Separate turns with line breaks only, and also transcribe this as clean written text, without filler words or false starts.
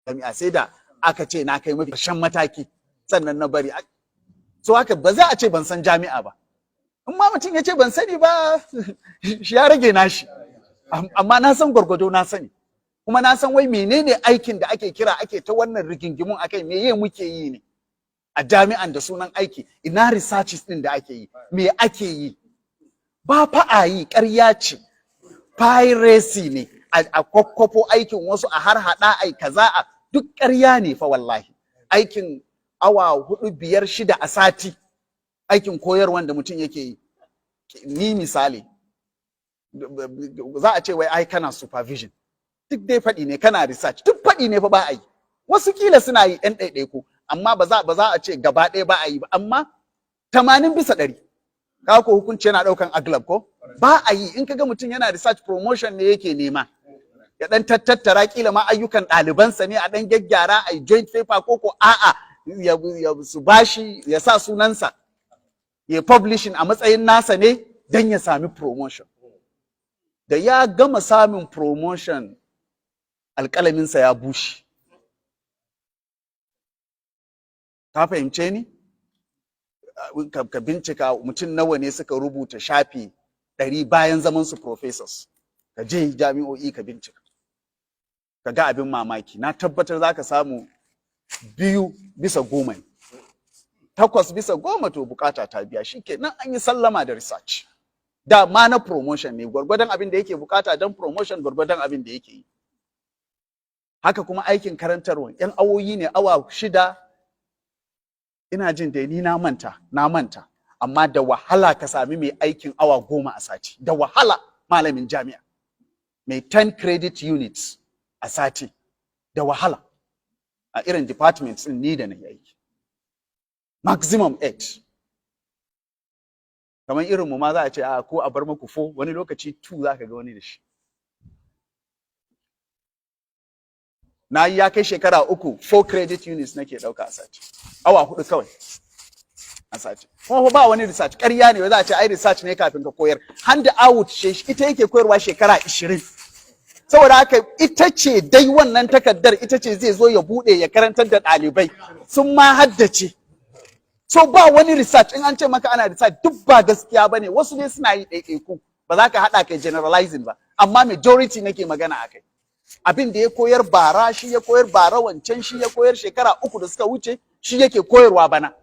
jami'a sai da aka ce na kai mafi ƙarshen mataki sannan na bari. So haka ba za a ce ban san jami'a ba. In ma mutum ya ce ban sani ba shi ya rage nashi. Amma na san gwargwado na sani. Kuma na san wai menene aikin da ake kira ake ta wannan rigingimun akai meye muke yi ne a jami'an da sunan aiki, ina researches din da ake yi, me ake yi? Ba fa a yi, ƙarya ce, piracy ne, a kwakwafo aikin wasu a har hada ai kaza a duk ƙarya ne fa wallahi. Aikin awa 4, 5, 6 a sati, aikin koyarwan da mutum yake yi. Ni misali, za a ce wai ai kana supervision. Duk dai faɗi ne, kana research, duk faɗi ne fa ba a yi. Wasu kila suna yi ɗan ɗaiɗaiku, amma ba za a ce gaba ɗaya ba a yi ba, amma 80% kawo ko hukunci yana ɗaukan aglab ko? Ba a yi. In kaga mutum yana research promotion ne yake nema, ya ɗan tattara kila ma ayyukan ɗalibansa ne a ɗan gyaggyara a joint paper ko a'a ya su bashi ya sa sunansa ya publishing a matsayin nasa ne don ya sami promotion. Da ya gama samun promotion alƙalaminsa ya bushe. Ka fahimce ni? Ka bincika mutum nawa ne suka rubuta shafi 100 bayan zaman su professors. Ka je jami'o'i ka bincika. Ka ga abin mamaki. Na tabbatar za ka samu 2/10. 8/10 to bukata ta biya. Shikenan an yi sallama da research. Da ma na promotion ne, gwargwadon abin da yake bukata don promotion, gwargwadon abin da yake yi. Haka kuma aikin karantarwa, 'yan awoyi ne, awa 6, ina jin dai ni na manta, amma da wahala ka sami mai aikin awa 10 a sati, da wahala malamin jami'a, mai 10 credit units a sati, da wahala, a irin departments din ni da na aiki. Maximum 8. Kamar irinmu ma za a ce ko a bar maku 4, wani lokaci 2 za ka ga wani da shi. Na yi ya kai shekara 3, 4 credit units nake ɗauka a sati. Awa 4 kawai a sati. Kuma ba wani research, ƙarya ne, za a ce ai research ne kafin ka koyar. Hand out ita yake koyarwa shekara 20. Saboda haka ita ce dai wannan takardar ita ce zai zo ya buɗe ya karantar da ɗalibai. Sun ma haddace. So ba wani research, in an ce maka ana research duk ba gaskiya bane. Wasu ne suna yi ɗaiɗaiku. Ba za ka haɗa kai generalizing ba. Amma majority nake magana akai. Abin da ya koyar bara shi ya koyar bara wancan, shi ya koyar shekara 3 da suka wuce, shi yake koyarwa bana.